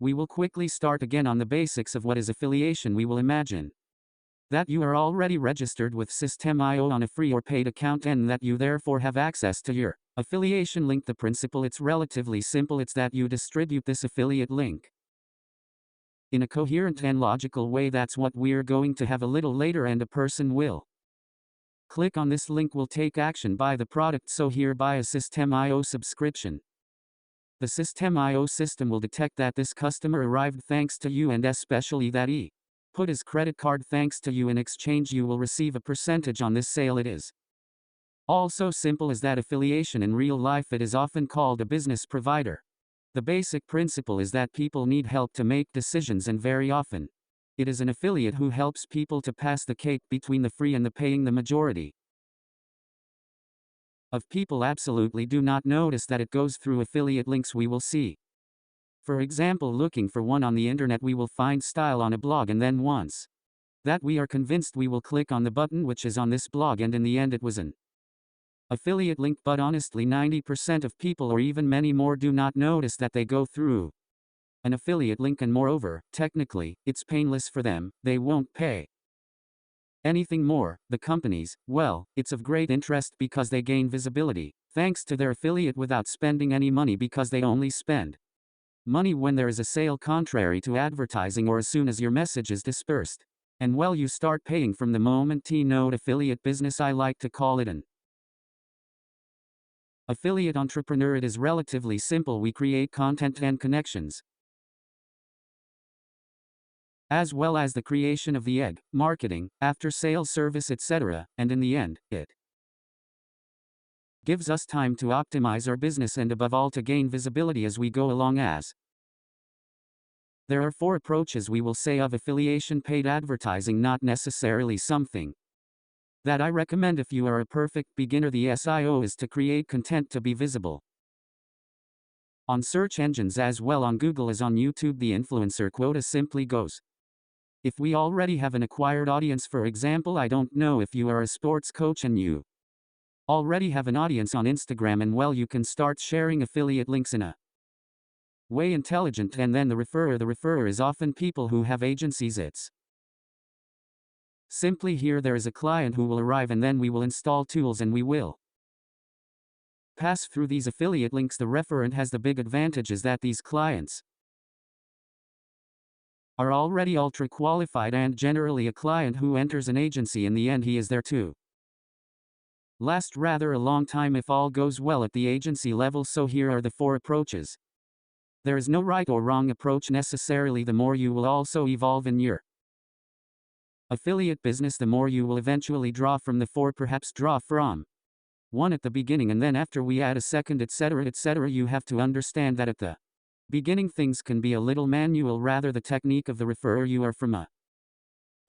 We will quickly start again on the basics of what is affiliation. We will imagine that you are already registered with SystemEIO on a free or paid account and that you therefore have access to your affiliation link. The principle, it's relatively simple. It's that you distribute this affiliate link in a coherent and logical way. That's what we're going to have a little later, and a person will click on this link, will take action, buy the product. So here, buy a SystemEIO subscription. The SystemEIO system will detect that this customer arrived thanks to you, and especially that he put his credit card thanks to you. In exchange, you will receive a percentage on this sale. It is also simple as that affiliation. In real life, it is often called a business provider. The basic principle is that people need help to make decisions, and very often it is an affiliate who helps people to pass the cake between the free and the paying. The majority of people absolutely do not notice that it goes through affiliate links. We will see, for example, looking for one on the internet, we will find style on a blog, and then once that we are convinced, we will click on the button which is on this blog, and in the end it was an affiliate link. But honestly, 90% of people, or even many more, do not notice that they go through an affiliate link, and moreover, technically, it's painless for them. They won't pay anything more. The companies, well, it's of great interest because they gain visibility thanks to their affiliate without spending any money, because they only spend money when there is a sale, contrary to advertising, or as soon as your message is dispersed. And well, you start paying from the moment. T-note: affiliate business. I like to call it an affiliate entrepreneur. It is relatively simple. We create content and connections, as well as the creation of the egg, marketing, after-sales service, etc. And in the end, it gives us time to optimize our business, and above all, to gain visibility as we go along. As there are 4 approaches, we will say, of affiliation. Paid advertising, not necessarily something that I recommend if you are a perfect beginner. The SEO is to create content to be visible on search engines as well on Google as on YouTube. The influencer quota simply goes: if we already have an acquired audience, for example, I don't know if you are a sports coach and you already have an audience on Instagram, and well, you can start sharing affiliate links in a way intelligent, and then the referrer is often people who have agencies. It's simply here there is a client who will arrive, and then we will install tools and we will pass through these affiliate links. The referent has the big advantage is that these clients are already ultra qualified, and generally a client who enters an agency, in the end he is there to last rather a long time if all goes well at the agency level. So here are the 4 approaches. There is no right or wrong approach necessarily. The more you will also evolve in your affiliate business, the more you will eventually draw from the 4, perhaps draw from one at the beginning, and then after we add a second, etc., etc. You have to understand that at the beginning things can be a little manual, rather the technique of the referrer. You are from a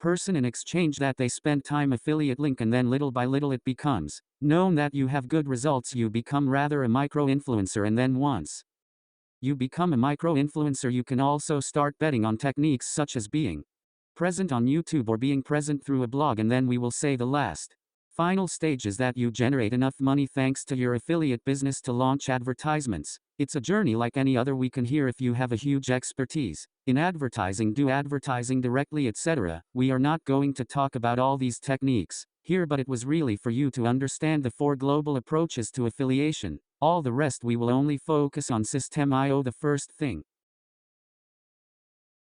person, in exchange that they spend time affiliate link, and then little by little it becomes known that you have good results. You become rather a micro-influencer, and then once you become a micro-influencer, you can also start betting on techniques such as being present on YouTube or being present through a blog. And then we will say the last final stage is that you generate enough money thanks to your affiliate business to launch advertisements. It's a journey like any other. We can hear if you have a huge expertise in advertising, do advertising directly, etc. We are not going to talk about all these techniques here, but it was really for you to understand the 4 global approaches to affiliation. All the rest we will only focus on SystemEIO. The first thing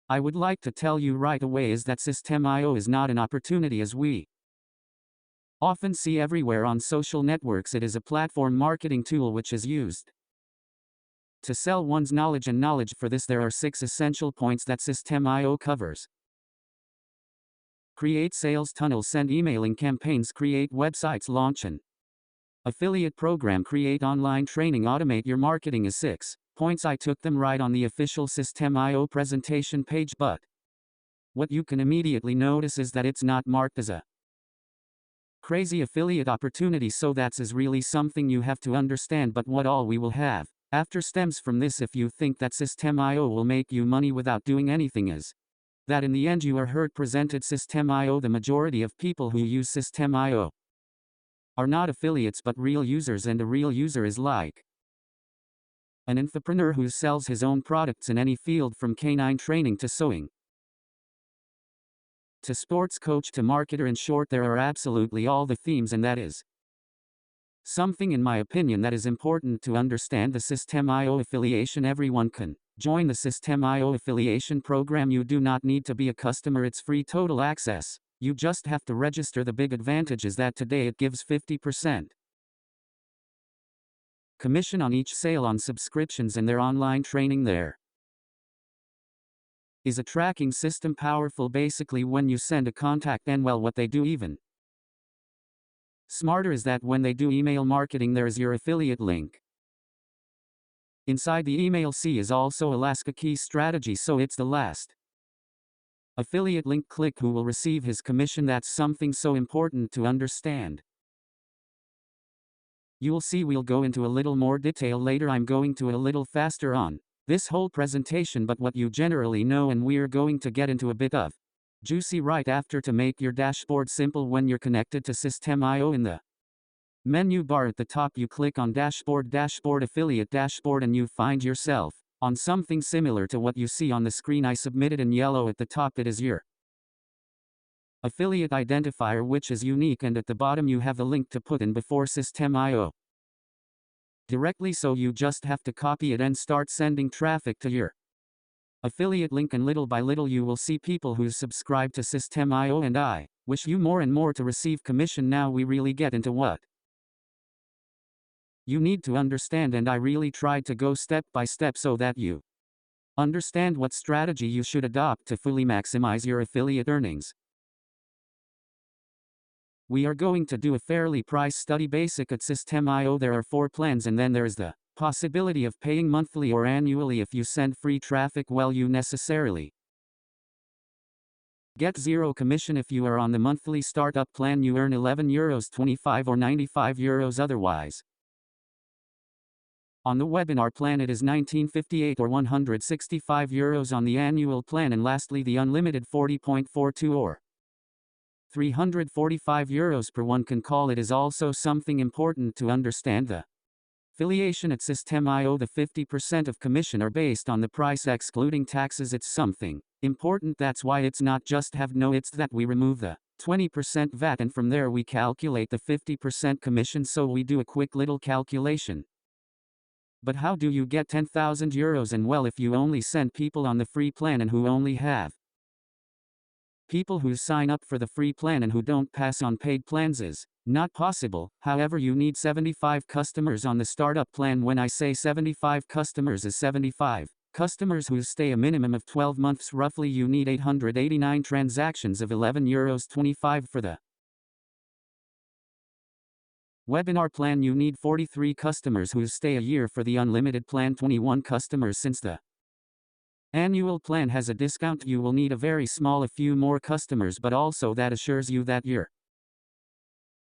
I would like to tell you right away is that SystemEIO is not an opportunity as we often see everywhere on social networks. It is a platform marketing tool which is used to sell one's knowledge, and knowledge. For this there are 6 essential points that SystemEIO covers: create sales tunnels, send emailing campaigns, create websites, launch an affiliate program, create online training, automate your marketing. Is 6 points. I took them right on the official SystemEIO presentation page, but what you can immediately notice is that it's not marked as a crazy affiliate opportunity, so that's really something you have to understand. But what all we will have after stems from this, if you think that SystemEIO will make you money without doing anything, is that in the end you are heard presented SystemEIO. The majority of people who use SystemEIO are not affiliates but real users, and a real user is like An entrepreneur who sells his own products in any field from canine training to sewing to sports coach to marketer. In short, there are absolutely all the themes, and that is something, in my opinion, that is important to understand. The SystemEIO affiliation. Everyone can join the SystemEIO affiliation program. You do not need to be a customer. It's free total access. You just have to register. The big advantage is that today it gives 50% commission on each sale on subscriptions and their online training. There is a tracking system, powerful basically when you send a contact, and well, what they do even smarter is that when they do email marketing, there is your affiliate link inside the email. C is also Alaska key strategy, so it's the last affiliate link click who will receive his commission. That's something so important to understand. You'll see we'll go into a little more detail later. I'm going to a little faster on this whole presentation, but what you generally know, and we're going to get into a bit of juicy right after. To make your dashboard simple when you're connected to SystemEIO, in the menu bar at the top you click on dashboard, affiliate dashboard, and you find yourself on something similar to what you see on the screen. I submitted in yellow at the top. It is your affiliate identifier, which is unique, and at the bottom you have a link to put in before SystemEIO directly, so you just have to copy it and start sending traffic to your affiliate link, and little by little you will see people who subscribe to SystemEIO, and I wish you more and more to receive commission. Now we really get into what you need to understand, and I really tried to go step by step so that you understand what strategy you should adopt to fully maximize your affiliate earnings. We are going to do a fairly price study basic at SystemEIO. There are 4 plans, and then there is the possibility of paying monthly or annually. If you send free traffic, well, you necessarily get 0 commission. If you are on the monthly startup plan, you earn €11, 25 or €95 otherwise. On the webinar plan it is €19.58 or €165 on the annual plan, and lastly the unlimited 40.42 or €345 per one can call. It is also something important to understand the affiliation at SystemEIO. The 50% of commission are based on the price excluding taxes. It's something important. That's why it's not just have no, it's that we remove the 20% VAT, and from there we calculate the 50% commission. So we do a quick little calculation. But how do you get €10,000? And well, if you only send people on the free plan and who only have people who sign up for the free plan and who don't pass on paid plans, is not possible. However, you need 75 customers on the startup plan. When I say 75 customers, is 75 customers who stay a minimum of 12 months. Roughly you need 889 transactions of €11.25 for the webinar plan. You need 43 customers who stay a year. For the unlimited plan, 21 customers. Since the annual plan has a discount, you will need a very small, a few more customers, but also that assures you that your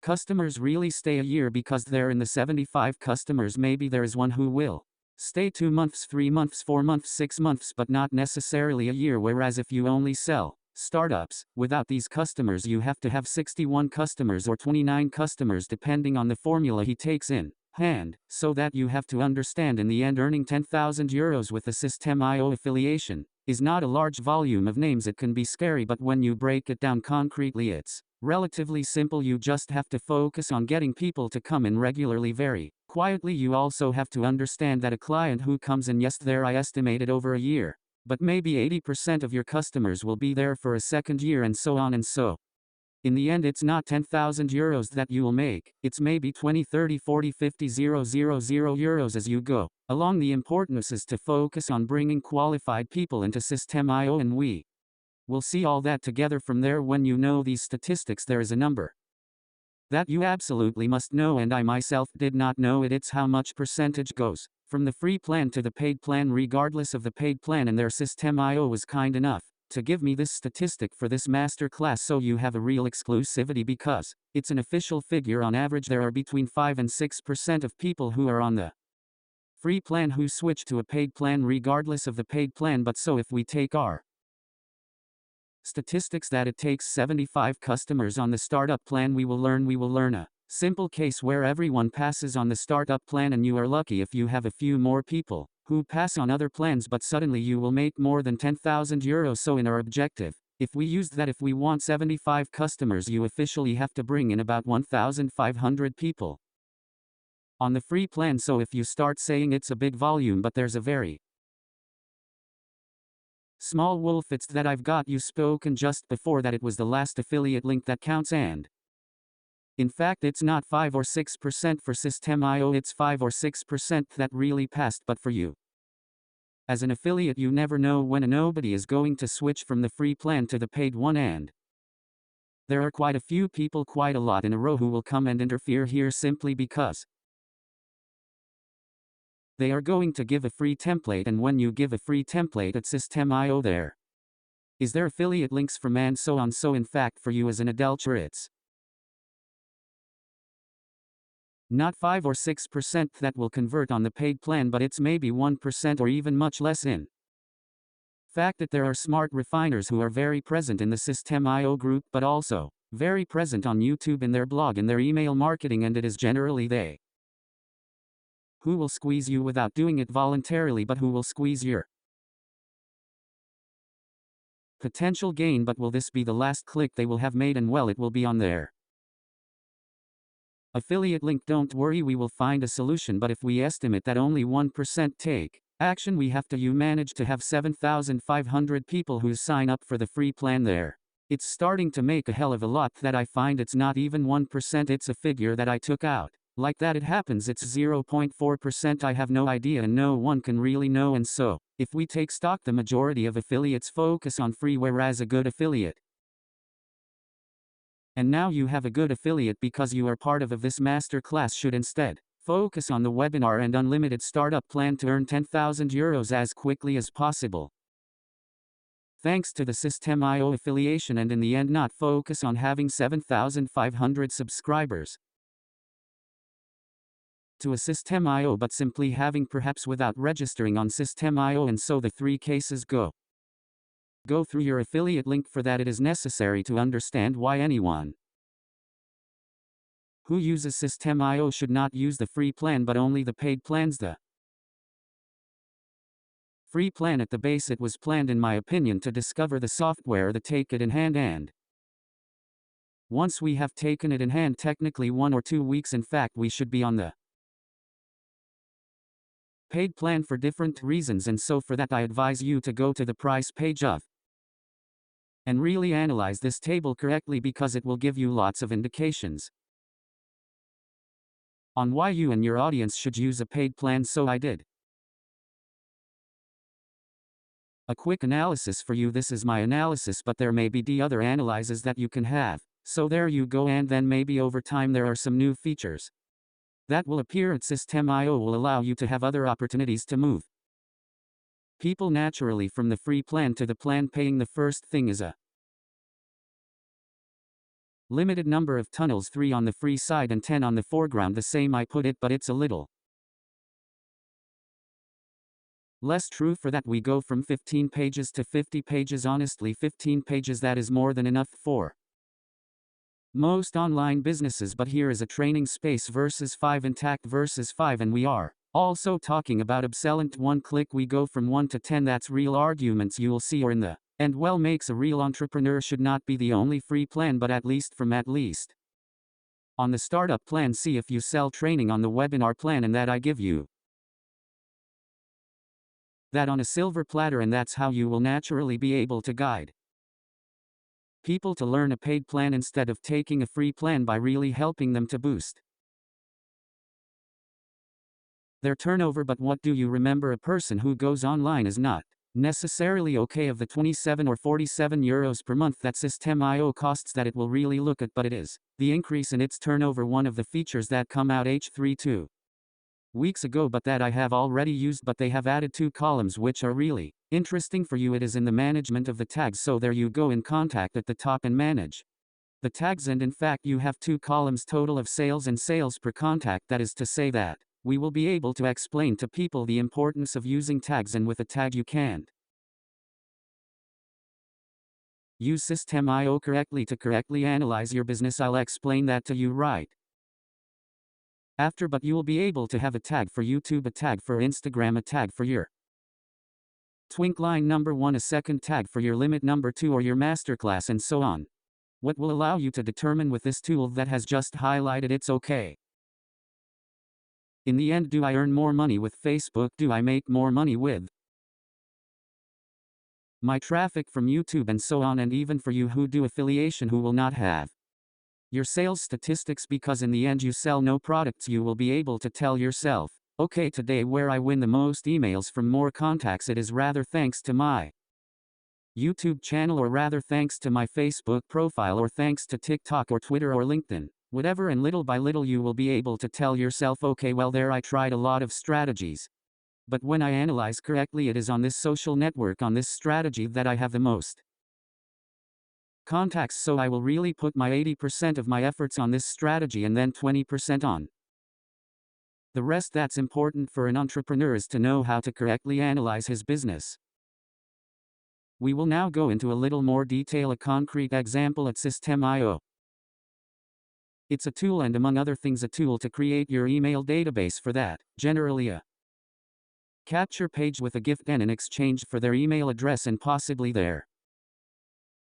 customers really stay a year, because they're in the 75 customers. Maybe there is one who will stay 2 months, 3 months, 4 months, 6 months, but not necessarily a year. Whereas if you only sell startups without these customers, you have to have 61 customers or 29 customers depending on the formula he takes in hand. So that you have to understand, in the end, earning €10,000 with the SystemEIO affiliation is not a large volume of names. It can be scary, but when you break it down concretely, it's relatively simple. You just have to focus on getting people to come in regularly, very quietly. You also have to understand that a client who comes in, yes, there I estimated over a year, but maybe 80% of your customers will be there for a second year, and so on and so. In the end, it's not €10,000 that you will make, it's maybe 20, 30, 40, 50, €000 as you go along. The importance is to focus on bringing qualified people into SystemEIO, and we will see all that together from there. When you know these statistics, there is a number that you absolutely must know, and I myself did not know it. It's how much percentage goes from the free plan to the paid plan, regardless of the paid plan, and their SystemEIO was kind enough to give me this statistic for this master class, so you have a real exclusivity, because it's an official figure. On average, there are between 5 and 6% of people who are on the free plan who switch to a paid plan regardless of the paid plan. But so if we take our statistics that it takes 75 customers on the startup plan, we will learn a simple case where everyone passes on the startup plan, and you are lucky if you have a few more people who pass on other plans, but suddenly you will make more than 10,000 euros. So in our objective, if we used that, if we want 75 customers, you officially have to bring in about 1,500 people on the free plan. So if you start saying it's a big volume, but there's a very small wolf, it's that I've got you spoken just before that it was the last affiliate link that counts, and in fact it's not 5 or 6% for SystemEIO, it's 5 or 6% that really passed. But for you as an affiliate, you never know when a nobody is going to switch from the free plan to the paid one, and there are quite a few people, quite a lot in a row, who will come and interfere here simply because they are going to give a free template. And when you give a free template at SystemEIO, there is their affiliate links from and so on. So in fact for you as an adulterer, it's not 5 or 6% that will convert on the paid plan, but it's maybe 1% or even much less. In fact that there are smart refiners who are very present in the SystemEIO group, but also very present on YouTube, in their blog, in their email marketing, and it is generally they who will squeeze you without doing it voluntarily, but who will squeeze your potential gain. But will this be the last click they will have made? And well, it will be on their affiliate link. Don't worry, we will find a solution. But if we estimate that only 1% take action, we have to you manage to have 7,500 people who sign up for the free plan there. It's starting to make a hell of a lot that I find it's not even 1%, it's a figure that I took out. Like that it happens, it's 0.4%. I have no idea, and no one can really know. And so, if we take stock, the majority of affiliates focus on free, whereas a good affiliate, and now you have a good affiliate because you are part of this master class, should instead focus on the webinar and unlimited startup plan to earn 10,000 euros as quickly as possible, thanks to the SystemEIO affiliation, and in the end not focus on having 7,500 subscribers to a SystemEIO, but simply having, perhaps without registering on SystemEIO. And so the three cases go through your affiliate link. For that it is necessary to understand why anyone who uses SystemEIO should not use the free plan but only the paid plans. The free plan, at the base, it was planned, in my opinion, to discover the software, to take it in hand, and once we have taken it in hand, technically 1 or 2 weeks, in fact, we should be on the paid plan for different reasons. And so for that I advise you to go to the price page of and really analyze this table correctly, because it will give you lots of indications on why you and your audience should use a paid plan. So I did a quick analysis for you. This is my analysis, but there may be the other analyses that you can have. So there you go. And then maybe over time there are some new features that will appear at SystemEIO, will allow you to have other opportunities to move people naturally from the free plan to the plan paying. The first thing is a limited number of tunnels, 3 on the free side and 10 on the foreground. The same I put it, but it's a little less true. For that we go from 15 pages to 50 pages. Honestly, 15 pages, that is more than enough for most online businesses. But here is a training space versus 5, intact versus 5, and we are also talking about excellent one click. We go from 1 to 10. That's real arguments you will see, or in the end, well, makes a real entrepreneur should not be the only free plan, but at least on the startup plan, see if you sell training on the webinar plan, and that I give you that on a silver platter, and that's how you will naturally be able to guide people to learn a paid plan instead of taking a free plan, by really helping them to boost their turnover. But what do you remember? A person who goes online is not necessarily okay of the 27 or 47 euros per month that SystemEIO costs that it will really look at, but it is the increase in its turnover, one of the features that come out H3 2 weeks ago, but that I have already used. But they have added 2 columns which are really interesting for you. It is in the management of the tags. So there you go in contact at the top and manage the tags, and in fact you have 2 columns total of sales and sales per contact. That is to say that we will be able to explain to people the importance of using tags, and with a tag you can't use SystemEIO correctly to correctly analyze your business. I'll explain that to you right after, but you will be able to have a tag for YouTube, a tag for Instagram, a tag for your twink line number 1, a second tag for your limit number 2 or your masterclass, and so on. What will allow you to determine with this tool that has just highlighted it's okay. In the end, do I earn more money with Facebook? Do I make more money with my traffic from YouTube and so on? And even for you who do affiliation, who will not have your sales statistics, because in the end you sell no products, you will be able to tell yourself, okay, today where I win the most emails from more contacts, it is rather thanks to my YouTube channel, or rather thanks to my Facebook profile, or thanks to TikTok or Twitter or LinkedIn, whatever, and little by little you will be able to tell yourself, okay, well, there I tried a lot of strategies, but when I analyze correctly, it is on this social network, on this strategy, that I have the most contacts, so I will really put my 80% of my efforts on this strategy and then 20% on the rest. That's important for an entrepreneur, is to know how to correctly analyze his business. We will now go into a little more detail, a concrete example at SystemEIO. It's a tool, and among other things, a tool to create your email database. For that, generally a capture page with a gift and in exchange for their email address and possibly their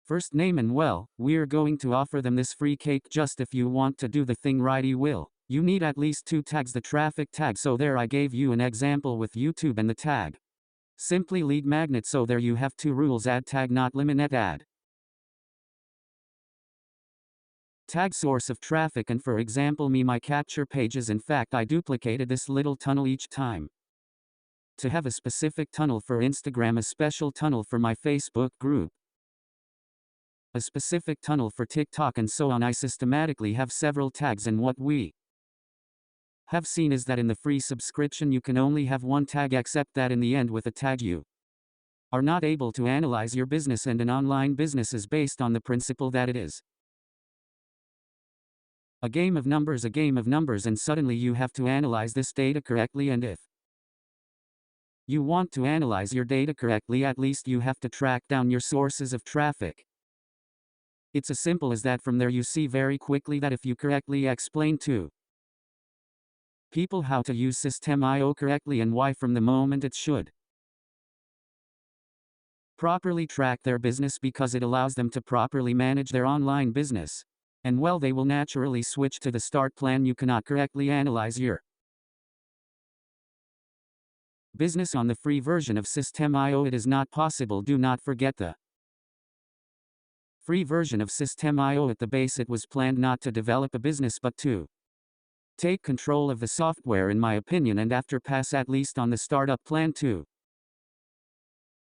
first name. And well, we're going to offer them this free cake. Just if you want to do the thing right, you need at least 2 tags, the traffic tag. So there I gave you an example with YouTube, and the tag simply lead magnet. So there you have 2 rules: add tag, not limit add tag, source of traffic. And for example, my capture pages, in fact I duplicated this little tunnel each time to have a specific tunnel for Instagram, a special tunnel for my Facebook group, a specific tunnel for TikTok, and so on. I systematically have several tags, and what we have seen is that in the free subscription you can only have 1 tag, except that in the end with a tag you are not able to analyze your business, and an online business is based on the principle that it is a game of numbers, and suddenly you have to analyze this data correctly. And if you want to analyze your data correctly, at least you have to track down your sources of traffic. It's as simple as that. From there you see very quickly that if you correctly explain to people how to use SystemEIO correctly and why, from the moment it should properly track their business, because it allows them to properly manage their online business, and well, they will naturally switch to the start plan. You cannot correctly analyze your business on the free version of SystemEIO. It is not possible. Do not forget the free version of SystemEIO. At the base it was planned not to develop a business but to take control of the software, in my opinion, and after pass, at least on the startup plan, to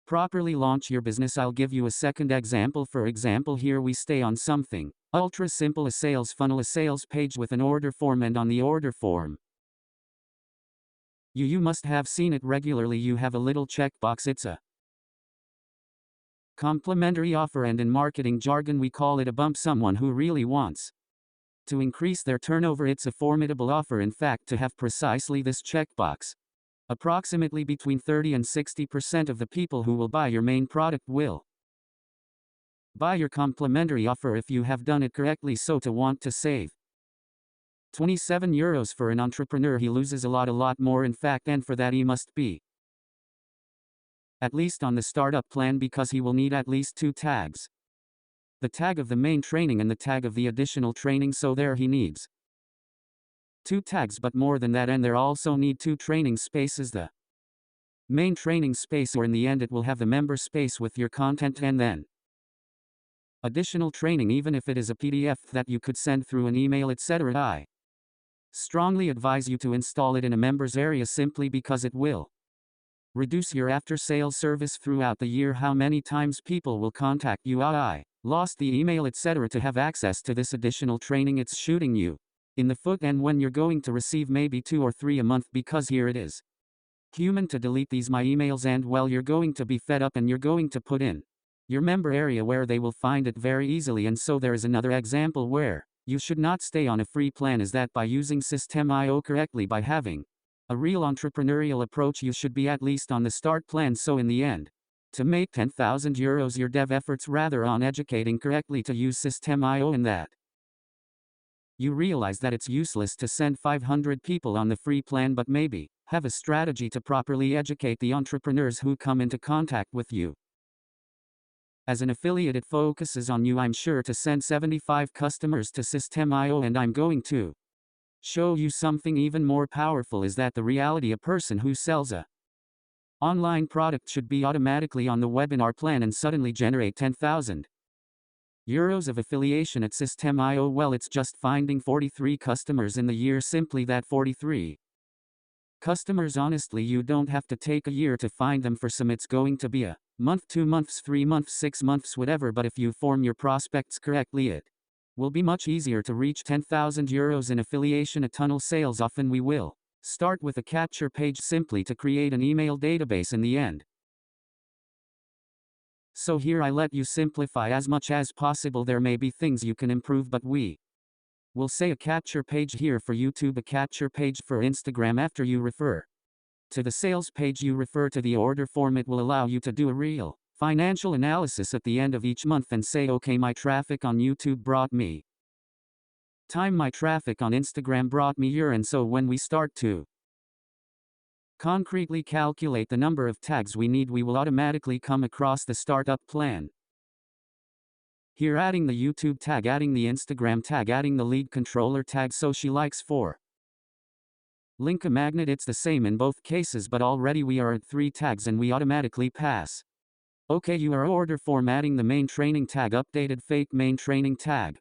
properly launch your business. I'll give you a second example. For example, here we stay on something ultra simple, a sales funnel, a sales page with an order form, and on the order form you must have seen it regularly. You have a little checkbox. It's a complimentary offer, and in marketing jargon we call it a bump. Someone who really wants to increase their turnover, it's a formidable offer. In fact, to have precisely this checkbox, approximately between 30 and 60% of the people who will buy your main product will buy your complimentary offer if you have done it correctly. So to want to save 27 euros for an entrepreneur, he loses a lot more, in fact, and for that he must be at least on the startup plan, because he will need at least 2 tags. The tag of the main training and the tag of the additional training. So there he needs 2 tags, but more than that, and there also need 2 training spaces, the main training space, or in the end it will have the member space with your content, and then additional training, even if it is a PDF that you could send through an email, etc. I strongly advise you to install it in a members area, simply because it will reduce your after-sales service throughout the year. How many times people will contact you, I lost the email, etc. To have access to this additional training, it's shooting you in the foot, and when you're going to receive maybe 2 or 3 a month, because here it is human to delete these my emails, and well, you're going to be fed up, and you're going to put in your member area where they will find it very easily. And so there is another example where you should not stay on a free plan, is that by using SystemEIO correctly, by having a real entrepreneurial approach, you should be at least on the start plan. So in the end, to make 10,000 euros, your dev efforts rather on educating correctly to use SystemEIO, and that You realize that it's useless to send 500 people on the free plan, but maybe have a strategy to properly educate the entrepreneurs who come into contact with you. As an affiliate, it focuses on you. I'm sure to send 75 customers to SystemEIO, and I'm going to show you something even more powerful. Is that the reality? A person who sells a online product should be automatically on the webinar plan and suddenly generate 10,000 euros of affiliation at SystemEIO. Well, it's just finding 43 customers in the year. Simply that, 43 customers. Honestly, you don't have to take a year to find them. For some, it's going to be a month, 2 months, 3 months, 6 months, whatever. But if you form your prospects correctly, it will be much easier to reach 10,000 euros in affiliation. A tunnel sales. Often we will start with a capture page simply to create an email database in the end. So here I let you simplify as much as possible. There may be things you can improve, but we will say a capture page here for YouTube, a capture page for Instagram. After you refer to the sales page, you refer to the order form. It will allow you to do a real financial analysis at the end of each month and say, okay, my traffic on YouTube brought me time, my traffic on Instagram brought me year. And so when we start to concretely calculate the number of tags we need, we will automatically come across the startup plan. Here, adding the YouTube tag, adding the Instagram tag, adding the lead controller tag. So she likes for link a magnet. It's the same in both cases, but already we are at 3 tags and we automatically pass. Okay, you are order form, adding the main training tag, updated fake main training tag.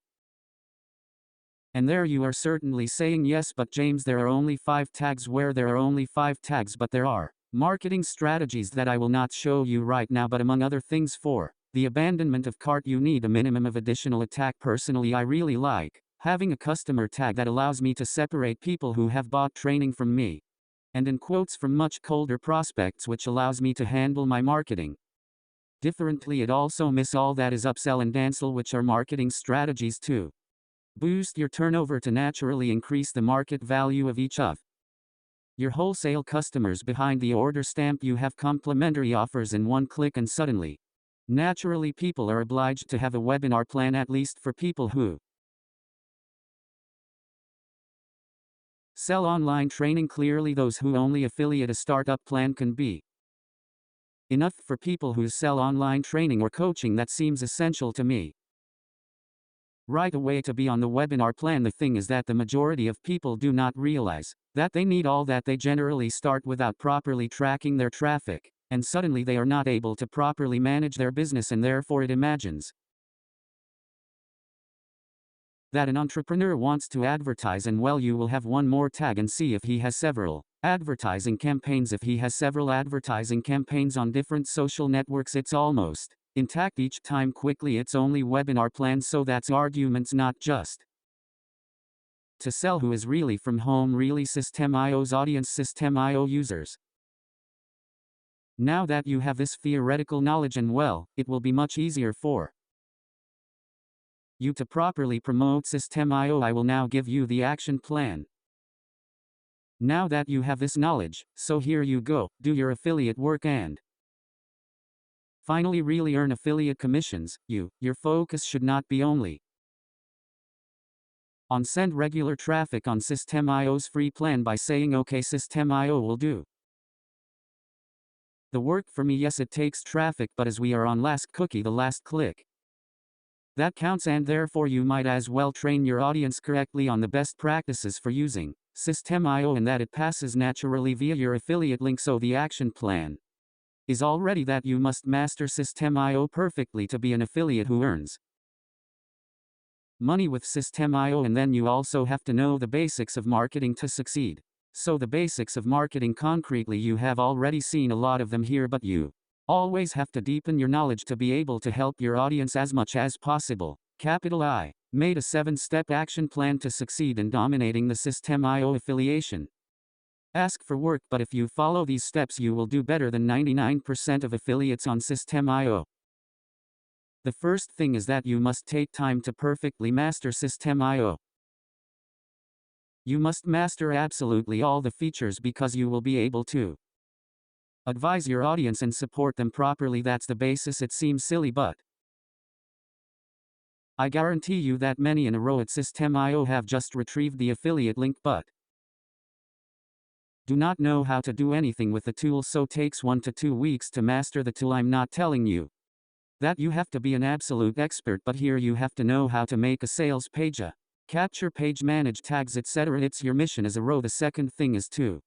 And there you are certainly saying, yes, but James, there are only 5 tags. Where there are only 5 tags, but there are marketing strategies that I will not show you right now. But among other things, for the abandonment of cart, you need a minimum of additional attack. Personally, I really like having a customer tag that allows me to separate people who have bought training from me, and in quotes, from much colder prospects, which allows me to handle my marketing differently. It also miss all that is upsell and downsell, which are marketing strategies to boost your turnover to naturally increase the market value of each of your wholesale customers. Behind the order stamp, you have complimentary offers in one click, and suddenly, naturally, people are obliged to have a webinar plan, at least for people who sell online training. Clearly, those who only affiliate a startup plan can be enough. For people who sell online training or coaching, that seems essential to me right away to be on the webinar plan. The thing is that the majority of people do not realize that they need all that. They generally start without properly tracking their traffic, and suddenly they are not able to properly manage their business, and therefore it imagines that an entrepreneur wants to advertise, and well, you will have one more tag and see if he has several advertising campaigns. If he has several advertising campaigns on different social networks, it's almost intact each time. Quickly, it's only webinar plan. So that's arguments not just to sell. Who is really from home, really SystemEIO's audience, SystemEIO users. Now that you have this theoretical knowledge, and well, it will be much easier for you to properly promote SystemEIO. I will now give you the action plan. Now that you have this knowledge, so here you go, do your affiliate work and finally really earn affiliate commissions. Your focus should not be only on send regular traffic on SystemEIO's free plan by saying, okay, SystemEIO will do the work for me. Yes, it takes traffic, but as we are on last cookie, the last click, that counts, and therefore you might as well train your audience correctly on the best practices for using SystemEIO, and that it passes naturally via your affiliate link. So the action plan is already that you must master SystemEIO perfectly to be an affiliate who earns money with SystemEIO, and then you also have to know the basics of marketing to succeed. So the basics of marketing, concretely, you have already seen a lot of them here, but you always have to deepen your knowledge to be able to help your audience as much as possible. Capital I made a 7-step action plan to succeed in dominating the SystemEIO affiliation. Ask for work, but if you follow these steps, you will do better than 99% of affiliates on SystemEIO. The first thing is that you must take time to perfectly master SystemEIO. You must master absolutely all the features, because you will be able to advise your audience and support them properly. That's the basis. It seems silly, but I guarantee you that many in a row at SystemEIO have just retrieved the affiliate link but do not know how to do anything with the tool, so takes 1 to 2 weeks to master the tool. I'm not telling you that you have to be an absolute expert, but here you have to know how to make a sales page, a capture page, manage tags, etc. It's your mission as a row. The second thing is to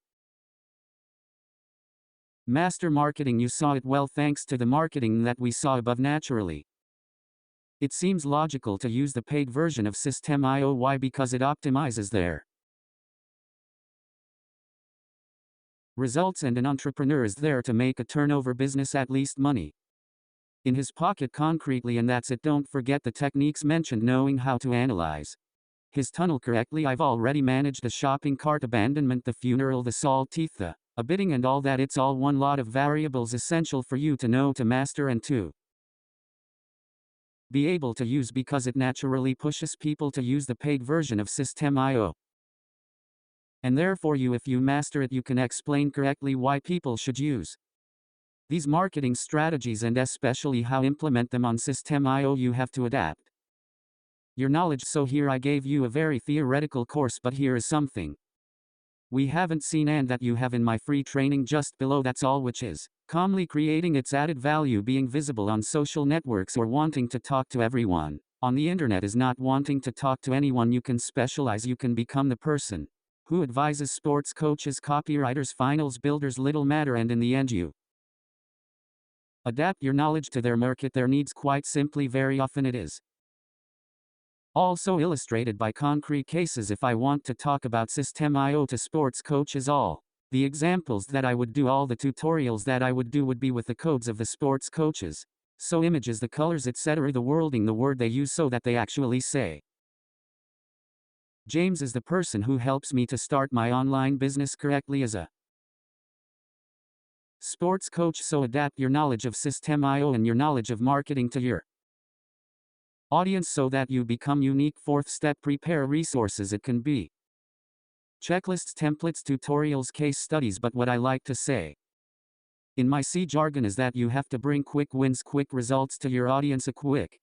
master marketing. You saw it well thanks to the marketing that we saw above. Naturally, it seems logical to use the paid version of SystemEIO. Why? Because it optimizes their results, and an entrepreneur is there to make a turnover business, at least money in his pocket concretely, and that's it. Don't forget the techniques mentioned, knowing how to analyze his tunnel correctly. I've already managed the shopping cart abandonment, the funeral, the salt teeth, the bidding and all that. It's all one lot of variables essential for you to know, to master, and to be able to use, because it naturally pushes people to use the paid version of SystemEIO. And therefore if you master it, you can explain correctly why people should use these marketing strategies, and especially how implement them on SystemEIO. You have to adapt your knowledge. So here I gave you a very theoretical course, but here is something we haven't seen and that you have in my free training just below. That's all, which is calmly creating its added value. Being visible on social networks or wanting to talk to everyone on the internet is not wanting to talk to anyone. You can specialize. You can become the person who advises sports coaches, copywriters, finals builders, little matter, and in the end you adapt your knowledge to their market, their needs. Quite simply, very often it is also illustrated by concrete cases. If I want to talk about SystemEIO to sports coaches, all the examples that I would do, all the tutorials that I would do would be with the codes of the sports coaches. So images, the colors, etc., the wording, the word they use, so that they actually say, James is the person who helps me to start my online business correctly as a sports coach. So adapt your knowledge of SystemEIO and your knowledge of marketing to your audience so that you become unique. Fourth step, prepare resources. It can be checklists, templates, tutorials, case studies, but what I like to say in my C jargon is that you have to bring quick wins, quick results to your audience. A quick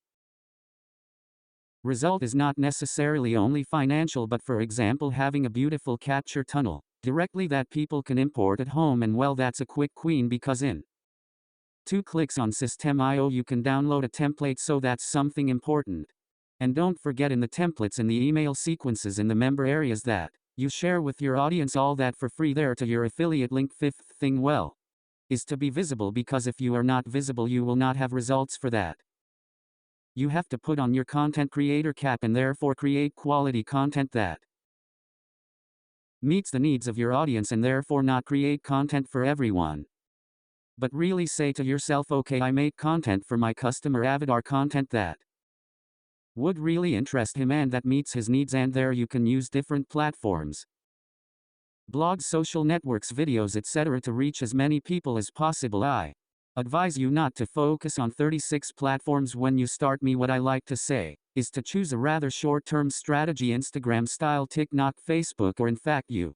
result is not necessarily only financial, but for example having a beautiful capture tunnel directly that people can import at home, and well, that's a quick win, because in 2 clicks on SystemEIO you can download a template. So that's something important. And don't forget, in the templates, in the email sequences, in the member areas that you share with your audience, all that for free there to your affiliate link. Fifth thing, well, is to be visible, because if you are not visible you will not have results. For that you have to put on your content creator cap and therefore create quality content that meets the needs of your audience, and therefore not create content for everyone, but really say to yourself, okay, I make content for my customer avatar, content that would really interest him and that meets his needs. And there you can use different platforms, blogs, social networks, videos, etc. to reach as many people as possible. I advise you not to focus on 36 platforms when you start. What I like to say is to choose a rather short-term strategy, Instagram style, TikTok, Facebook, or in fact you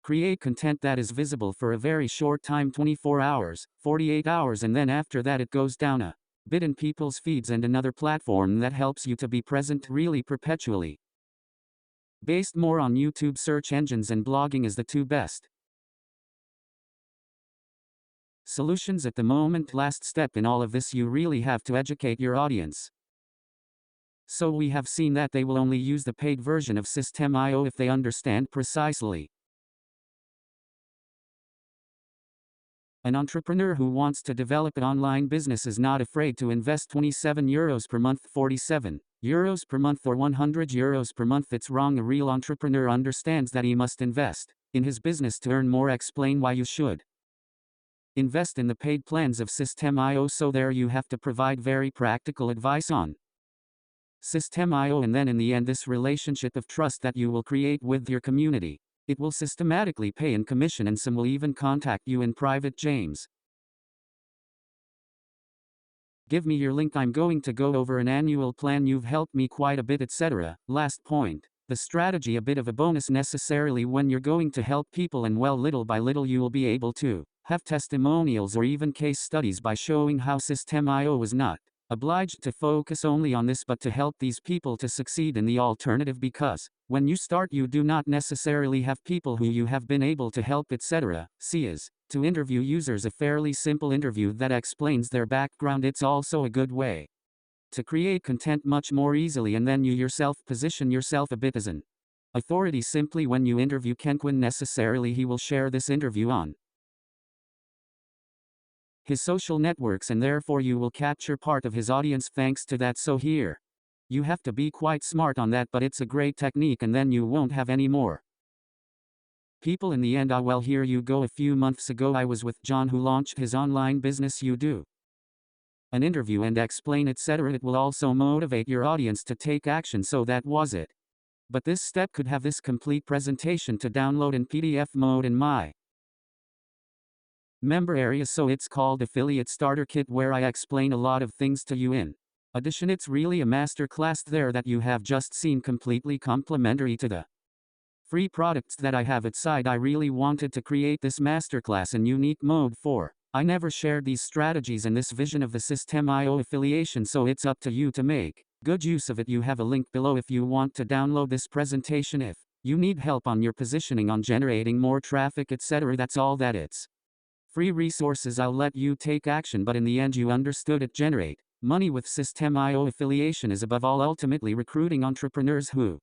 create content that is visible for a very short time, 24 hours, 48 hours, and then after that it goes down a bit in people's feeds, and another platform that helps you to be present really perpetually. Based more on YouTube search engines and blogging is the 2 best solutions at the moment. Last step in all of this, you really have to educate your audience. So we have seen that they will only use the paid version of SystemEIO if they understand precisely. An entrepreneur who wants to develop an online business is not afraid to invest €27 per month, €47 per month, or €100 per month. It's wrong. A real entrepreneur understands that he must invest in his business to earn more. Explain why you should invest in the paid plans of SystemEIO. So there you have to provide very practical advice on SystemEIO, and then in the end this relationship of trust that you will create with your community. It will systematically pay in commission, and some will even contact you in private. James, give me your link. I'm going to go over an annual plan. You've helped me quite a bit, etc. Last point, the strategy, a bit of a bonus necessarily when you're going to help people, and well, little by little you will be able to have testimonials or even case studies by showing how SystemEIO is not obliged to focus only on this but to help these people to succeed in the alternative, because when you start you do not necessarily have people who you have been able to help, etc. C is to interview users, a fairly simple interview that explains their background. It's also a good way to create content much more easily, and then you yourself position yourself a bit as an authority simply when you interview quelqu'un. Necessarily he will share this interview on his social networks, and therefore you will capture part of his audience thanks to that. So here you have to be quite smart on that, but it's a great technique, and then you won't have any more people in the end. Well, here you go. A few months ago I was with John, who launched his online business. You do an interview and explain, etc. It will also motivate your audience to take action. So that was it. But this step could have this complete presentation to download in PDF mode in my member area. So it's called Affiliate Starter Kit, where I explain a lot of things to you. In addition, it's really a master class there that you have just seen, completely complimentary to the free products that I have outside. I really wanted to create this masterclass in unique mode, for I never shared these strategies and this vision of the SystemEIO affiliation, so it's up to you to make good use of it. You have a link below if you want to download this presentation. If you need help on your positioning, on generating more traffic, etc. That's all that it's free resources. I'll let you take action, but in the end you understood it. Generate money with SystemEIO affiliation is above all ultimately recruiting entrepreneurs who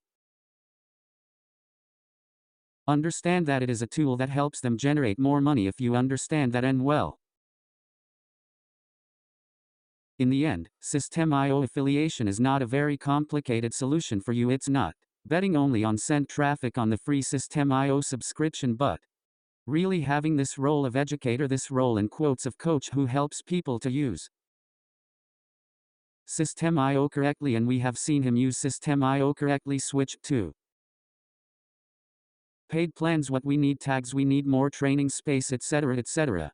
understand that it is a tool that helps them generate more money. If you understand that, and well, in the end, SystemEIO affiliation is not a very complicated solution for you. It's not betting only on send traffic on the free SystemEIO subscription, but really having this role of educator, this role in quotes of coach who helps people to use SystemEIO correctly, and we have seen him use SystemEIO correctly. Switch to paid plans. What we need: tags, we need more training space, etc., etc.